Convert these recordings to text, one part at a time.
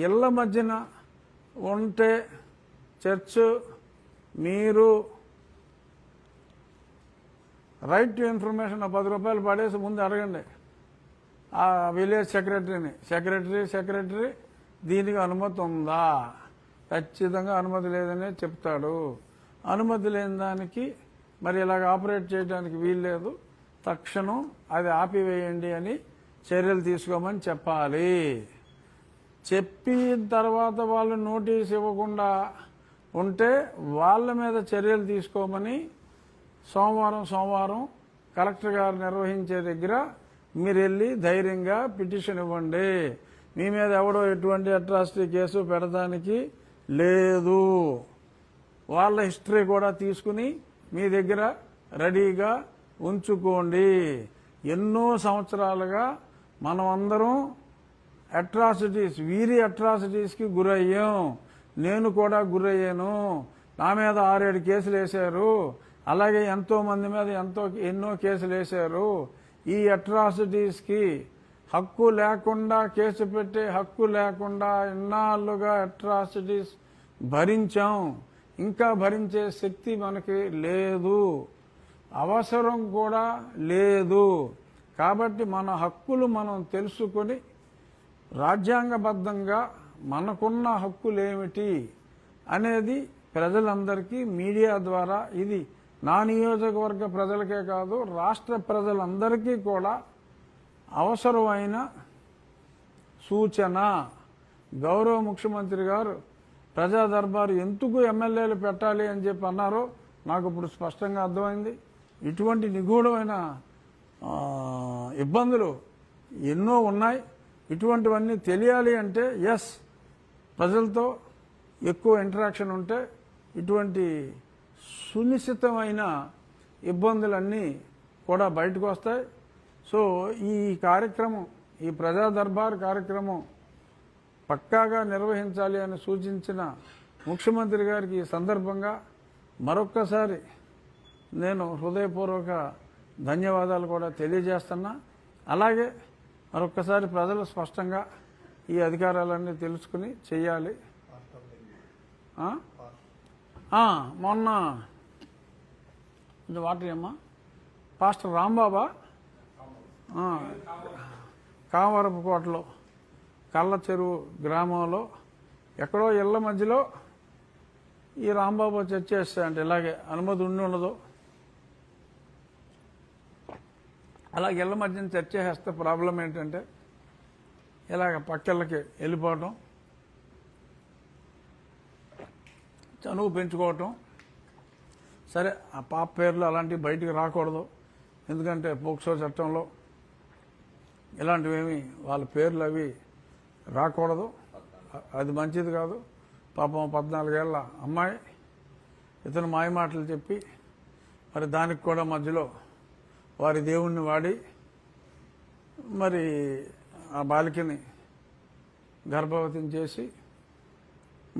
ఇళ్ల మధ్యన ఉంటే చర్చ్ మీరు రైట్ టు ఇన్ఫర్మేషన్ 10 రూపాయలు పడేసి ముందు అడగండి ఆ విలేజ్ సెక్రటరీ దీనికి అనుమతి ఉందా? ఖచ్చితంగా అనుమతి లేదనే చెప్తాడు. అనుమతి లేని దానికి మరి ఇలాగ ఆపరేట్ చేయడానికి వీల్లేదు, తక్షణం అది ఆపివేయండి అని చర్యలు తీసుకోమని చెప్పాలి. చెప్పిన తర్వాత వాళ్ళు నోటీస్ ఇవ్వకుండా ఉంటే వాళ్ళ మీద చర్యలు తీసుకోమని సోమవారం కలెక్టర్ గారు నిర్వహించే దగ్గర మీరు వెళ్ళి ధైర్యంగా పిటిషన్ ఇవ్వండి. మీ మీద ఎవడో ఎటువంటి అట్రాసిటీ కేసు పెడతానికి లేదు. వాళ్ళ హిస్టరీ కూడా తీసుకుని మీ దగ్గర రెడీగా ఉంచుకోండి. ఎన్నో సంవత్సరాలుగా మనం అందరం వీరి అట్రాసిటీస్కి గురయ్యాం. నేను కూడా గురయ్యాను. నా మీద 6-7 కేసులు వేశారు. అలాగే ఎంతో మంది మీద ఎన్నో కేసులు వేశారు. ఈ అట్రాసిటీస్కి హక్కు లేకుండా, కేసు పెట్టే హక్కు లేకుండా ఇన్నాళ్లుగా అట్రాసిటీస్ భరించాం. ఇంకా భరించే శక్తి మనకి లేదు, అవసరం కూడా లేదు. కాబట్టి మన హక్కులు మనం తెలుసుకొని రాజ్యాంగబద్ధంగా మనకున్న హక్కులేమిటి అనేది ప్రజలందరికీ మీడియా ద్వారా, ఇది నా నియోజకవర్గ ప్రజలకే కాదు రాష్ట్ర ప్రజలందరికీ కూడా అవసరమైన సూచన. గౌరవ ముఖ్యమంత్రి గారు ప్రజా దర్బారు ఎందుకు ఎమ్మెల్యేలు పెట్టాలి అని చెప్పి అన్నారో నాకు ఇప్పుడు స్పష్టంగా అర్థమైంది. ఇటువంటి నిగూఢమైన ఇబ్బందులు ఎన్నో ఉన్నాయి. ఇటువంటివన్నీ తెలియాలి అంటే ప్రజలతో ఎక్కువ ఇంటరాక్షన్ ఉంటే ఇటువంటి సునిశ్చితమైన ఇబ్బందులన్నీ కూడా బయటకు వస్తాయి. సో ఈ కార్యక్రమం, ఈ ప్రజా దర్బార్ కార్యక్రమం పక్కాగా నిర్వహించాలి అని సూచించిన ముఖ్యమంత్రి గారికి ఈ సందర్భంగా మరొక్కసారి నేను హృదయపూర్వక ధన్యవాదాలు కూడా తెలియజేస్తున్నా. అలాగే మరొక్కసారి ప్రజలు స్పష్టంగా ఈ అధికారాలన్నీ తెలుసుకుని చెయ్యాలి. మొన్న వాటర్ అమ్మా పాస్టర్ రాంబాబా కామవరపుకోటలో కళ్ళ చెరువు గ్రామంలో ఎక్కడో ఇళ్ల మధ్యలో ఈ రాంబాబు చర్చ చేస్తాయంటే ఇలాగే అనుమతి ఉండదు. అలాగే ఇళ్ల మధ్యన చర్చ చేస్తే ప్రాబ్లం ఏంటంటే ఇలాగ పక్కెళ్ళకి వెళ్ళిపోవటం, చనువు పెంచుకోవటం. సరే ఆ పాప పేర్లు అలాంటివి బయటికి రాకూడదు, ఎందుకంటే పోక్సో చట్టంలో ఇలాంటివేమి వాళ్ళ పేర్లు అవి రాకూడదు. అది మంచిది కాదు. పాపం 14 ఏళ్ల అమ్మాయి ఇతను మాయమాటలు చెప్పి మరి దానికి కూడా మధ్యలో వారి దేవుణ్ణి వాడి మరి ఆ బాలికని గర్భవతిని చేసి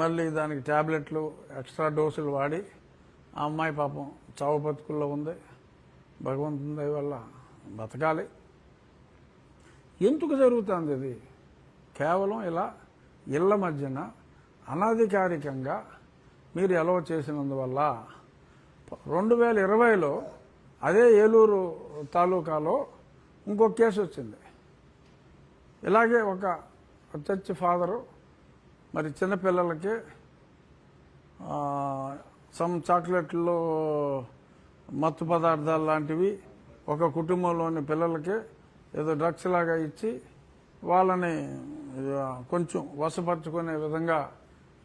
మళ్ళీ దానికి టాబ్లెట్లు ఎక్స్ట్రా డోసులు వాడి ఆ అమ్మాయి పాపం చావు బతుకుల్లో ఉంది. భగవంతుని దయ వల్ల బతకాలి. ఎందుకు జరుగుతుంది ఇది? కేవలం ఇలా ఇళ్ల మధ్యన అనధికారికంగా మీరు ఎలవ చేసినందువల్ల. 2020లో అదే ఏలూరు తాలూకాలో ఇంకొక కేసు వచ్చింది. ఇలాగే ఒక చర్చ్ ఫాదరు మరి చిన్నపిల్లలకి చాక్లెట్లు, మత్తు పదార్థాలు లాంటివి ఒక కుటుంబంలోని పిల్లలకి ఏదో డ్రగ్స్ లాగా ఇచ్చి వాళ్ళని కొంచెం వశపరుచుకునే విధంగా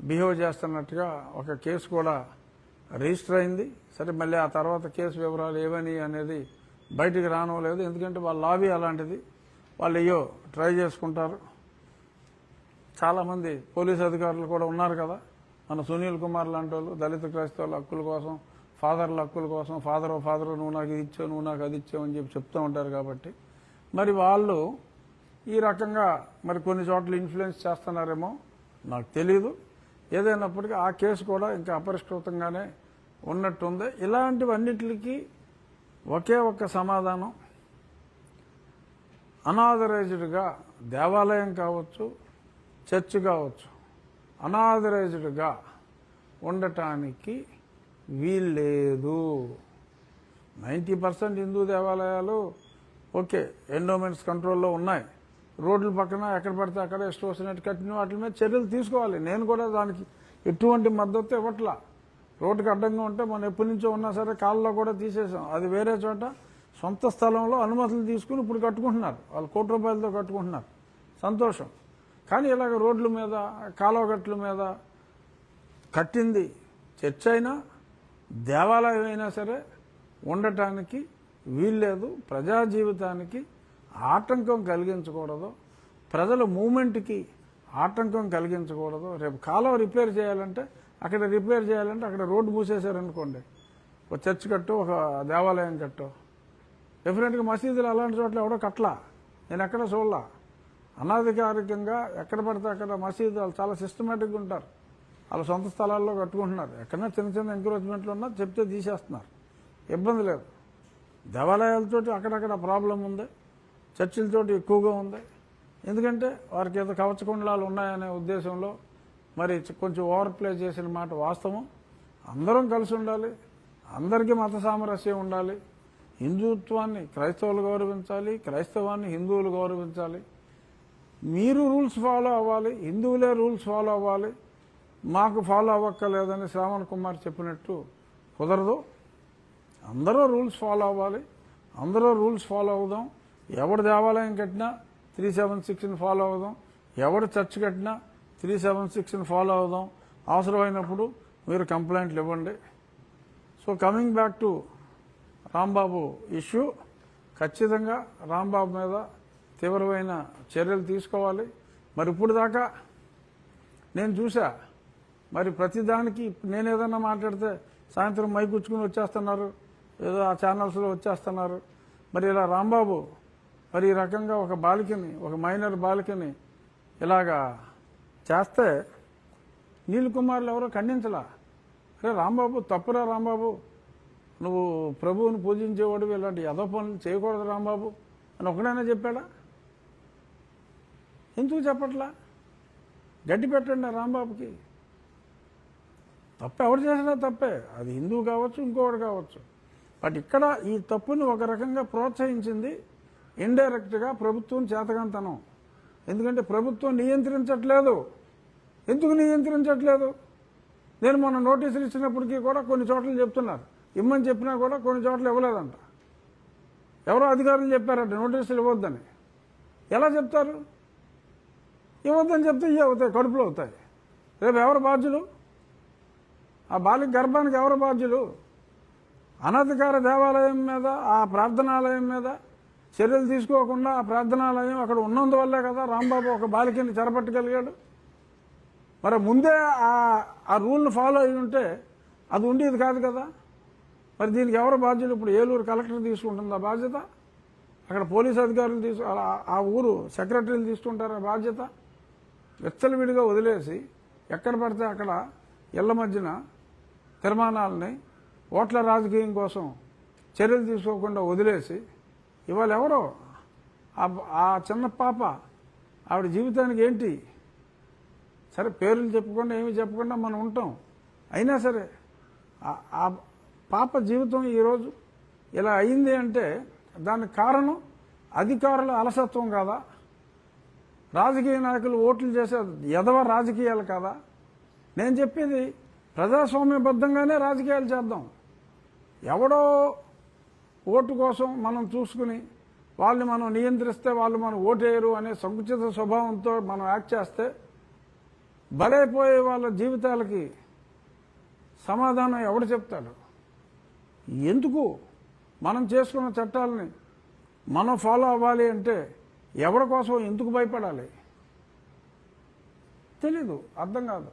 బిహేవ్ చేస్తున్నట్టుగా ఒక కేసు కూడా రిజిస్టర్ అయింది. సరే మళ్ళీ ఆ తర్వాత కేసు వివరాలు ఏవని అనేది బయటికి రానవలేదు. ఎందుకంటే వాళ్ళ లాబీ అలాంటిది. వాళ్ళు అయ్యో ట్రై చేసుకుంటారు. చాలామంది పోలీసు అధికారులు కూడా ఉన్నారు కదా, మన సునీల్ కుమార్ లాంటి వాళ్ళు దళిత క్రైస్తవుల హక్కుల కోసం, ఫాదర్ల హక్కుల కోసం, ఫాదరు నువ్వు నాకు ఇది ఇచ్చావు, నువ్వు నాకు అది ఇచ్చావు అని చెప్పి చెప్తూ ఉంటారు. కాబట్టి మరి వాళ్ళు ఈ రకంగా మరి కొన్ని చోట్ల ఇన్ఫ్లుయెన్స్ చేస్తున్నారేమో నాకు తెలీదు. ఏదైనప్పటికీ ఆ కేసు కూడా ఇంకా అపరిష్కృతంగానే ఉన్నట్టుంది. ఇలాంటివన్నిటికీ ఒకే ఒక్క సమాధానం, అనాథరైజ్డ్గా దేవాలయం కావచ్చు, చర్చ్ కావచ్చు అనాథరైజ్డ్గా ఉండటానికి వీల్లేదు. 90% హిందూ దేవాలయాలు ఓకే ఎండోమెంట్స్ కంట్రోల్లో ఉన్నాయి. రోడ్ల పక్కన ఎక్కడ పడితే అక్కడ ఇష్టం వచ్చినట్టు కట్టిన వాటి మీద చర్యలు తీసుకోవాలి. నేను కూడా దానికి ఎటువంటి మద్దతు ఇవ్వట్లా. రోడ్డుకి అడ్డంగా ఉంటే మనం ఎప్పటి నుంచో ఉన్నా సరే కాళ్ళలో కూడా తీసేసాం. అది వేరే చోట సొంత స్థలంలో అనుమతులు తీసుకుని ఇప్పుడు కట్టుకుంటున్నారు. వాళ్ళు ₹1,00,00,000 కట్టుకుంటున్నారు, సంతోషం. కానీ ఇలాగ రోడ్ల మీద కాలువగట్ల మీద కట్టింది చర్చ్ అయినా దేవాలయం అయినా సరే ఉండటానికి వీల్లేదు. ప్రజా జీవితానికి ఆటంకం కలిగించకూడదు, ప్రజల మూమెంట్కి ఆటంకం కలిగించకూడదు. రేపు కాలువ రిపేర్ చేయాలంటే అక్కడ రోడ్డు మూసేశారనుకోండి, ఒక చర్చ్ కట్టు ఒక దేవాలయం కట్టు. డెఫినెట్గా మసీదులు అలాంటి చోట్ల ఎవడో కట్టలా, నేను ఎక్కడ చూడలా. అనాధికారికంగా ఎక్కడ పడితే అక్కడ మసీదు వాళ్ళు చాలా సిస్టమేటిక్గా ఉంటారు. వాళ్ళ సొంత స్థలాల్లో కట్టుకుంటున్నారు. ఎక్కడన్నా చిన్న చిన్న ఎంకరేజ్మెంట్లు ఉన్నా చెప్తే తీసేస్తున్నారు, ఇబ్బంది లేదు. దేవాలయాలతోటి అక్కడక్కడ ప్రాబ్లం ఉంది, చర్చిలతోటి ఎక్కువగా ఉంది. ఎందుకంటే వారికి ఏదో కవచకుండలాలు ఉన్నాయనే ఉద్దేశంలో మరి కొంచెం ఓవర్ ప్లే చేసిన మాట వాస్తవం. అందరం కలిసి ఉండాలి, అందరికీ మత సామరస్యం ఉండాలి. హిందుత్వాన్ని క్రైస్తవులు గౌరవించాలి, క్రైస్తవాన్ని హిందువులు గౌరవించాలి. మీరు రూల్స్ ఫాలో అవ్వాలి, హిందువులే రూల్స్ ఫాలో అవ్వాలి, మాకు ఫాలో అవ్వక్కర్లేదని శ్రావణ్ కుమార్ చెప్పినట్టు కుదరదు. అందరూ రూల్స్ ఫాలో అవ్వాలి, అందరూ రూల్స్ ఫాలో అవుదాం. ఎవడు దేవాలయం కట్టినా 376ని ఫాలో అవుదాం, ఎవడు చర్చ్ కట్టినా 376ని ఫాలో అవుదాం. అవసరమైనప్పుడు మీరు కంప్లైంట్లు ఇవ్వండి. So coming back to Rambabu issue, ఖచ్చితంగా రాంబాబు మీద తీవ్రమైన చర్యలు తీసుకోవాలి. మరి ఇప్పుడు దాకా నేను చూసా, మరి ప్రతిదానికి నేను ఏదన్నా మాట్లాడితే సాయంత్రం మైకుచ్చుకుని వచ్చేస్తున్నారు, ఏదో ఆ ఛానల్స్లో వచ్చేస్తున్నారు. మరి ఇలా రాంబాబు మరి ఈ రకంగా ఒక బాలికని, ఒక మైనర్ బాలికని ఇలాగా చేస్తే నీల్ కుమార్లు ఎవరో ఖండించలా. అరే రాంబాబు తప్పురా రాంబాబు, నువ్వు ప్రభువుని పూజించేవాడు, ఇలాంటి యదో పనులు చేయకూడదు రాంబాబు అని ఒకడైనా చెప్పాడా? ఎందుకు చెప్పట్లా? గడ్డి పెట్టండి రాంబాబుకి. తప్పు ఎవరు చేసినా తప్పే, అది హిందువు కావచ్చు ఇంకొకటి కావచ్చు. బట్ ఇక్కడ ఈ తప్పుని ఒక రకంగా ప్రోత్సహించింది ఇండైరెక్ట్గా ప్రభుత్వం చేతకంతనం. ఎందుకంటే ప్రభుత్వం నియంత్రించట్లేదు. ఎందుకు నియంత్రించట్లేదు? నేను మొన్న నోటీసులు ఇచ్చినప్పటికీ కూడా కొన్ని చోట్ల చెప్తున్నారు, ఇమ్మని చెప్పినా కూడా కొన్ని చోట్ల ఇవ్వలేదంట. ఎవరో అధికారులు చెప్పారంట నోటీసులు ఇవ్వద్దని. ఎలా చెప్తారు? ఇవ్వద్దని చెప్తే ఇవి అవుతాయి, కడుపులో అవుతాయి. రేపు ఎవరు బాధ్యులు? ఆ బాలిక గర్భానికి ఎవరు బాధ్యులు? అనధికార దేవాలయం మీద, ఆ ప్రార్థనాలయం మీద చర్యలు తీసుకోకుండా ఆ ప్రార్థనాలయం అక్కడ ఉన్నందువల్లే కదా రాంబాబు ఒక బాలికని చెరపట్టగలిగాడు. మరి ముందే ఆ రూల్ని ఫాలో అయి ఉంటే అది ఉండేది కాదు కదా. మరి దీనికి ఎవరు బాధ్యులు? ఇప్పుడు ఏలూరు కలెక్టర్ తీసుకుంటుందా బాధ్యత? అక్కడ పోలీసు అధికారులు ఆ ఊరు సెక్రటరీలు తీసుకుంటారా బాధ్యత? విచ్చలవిడిగా వదిలేసి ఎక్కడ పడితే అక్కడ ఇళ్ల మధ్యన తీర్మానాలని ఓట్ల రాజకీయం కోసం చర్యలు తీసుకోకుండా వదిలేసి ఇవాళ ఎవరో ఆ చిన్న పాప ఆవిడ జీవితానికి ఏంటి? సరే పేర్లు చెప్పకుండా ఏమీ చెప్పకుండా మనం ఉంటాం. అయినా సరే ఆ పాప జీవితం ఈరోజు ఇలా అయింది అంటే దానికి కారణం అధికారుల అలసత్వం కాదా? రాజకీయ నాయకులు ఓట్లు చేసే ఎదవ రాజకీయాలు కాదా? నేను చెప్పేది ప్రజాస్వామ్యబద్ధంగానే రాజకీయాలు చేద్దాం. ఎవడో ఓటు కోసం మనం చూసుకుని వాళ్ళని మనం నియంత్రిస్తే వాళ్ళు మనం ఓటేయరు అనే సంకుచిత స్వభావంతో మనం యాక్ట్ చేస్తే బలైపోయే వాళ్ళ జీవితాలకి సమాధానం ఎవడు చెప్తాడు? ఎందుకు మనం చేసుకున్న చట్టాలని మనం ఫాలో అవ్వాలి అంటే ఎవరి కోసం ఎందుకు భయపడాలి? తెలీదు, అర్థం కాదు.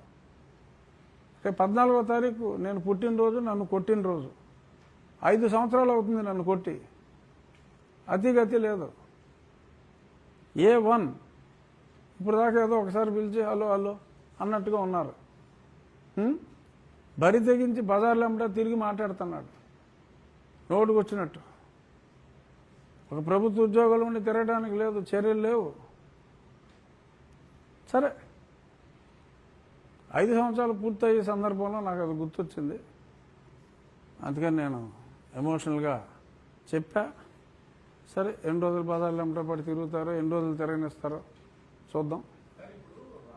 రేపు 14వ తారీఖు నేను పుట్టినరోజు, నన్ను కొట్టిన రోజు. 5 సంవత్సరాలు అవుతుంది నన్ను కొట్టి. అతిగతి లేదు. A1 ఇప్పుడు దాకా ఏదో ఒకసారి పిలిచి హలో హలో అన్నట్టుగా ఉన్నారు. బరి తెగించి బజార్లంతా తిరిగి మాట్లాడుతున్నాడు నోటుకు వచ్చినట్టు. ఒక ప్రభుత్వ ఉద్యోగుల ఉండి తిరగడానికి లేదు, చర్యలు లేవు. సరే 5 సంవత్సరాలు పూర్తయ్యే సందర్భంలో నాకు అది గుర్తొచ్చింది. అందుకని నేను ఎమోషనల్గా చెప్పా. సరే, ఎన్ని రోజులు పదాలు వెంట పడి తిరుగుతారో, ఎన్ని రోజులు తిరగనిస్తారో చూద్దాం.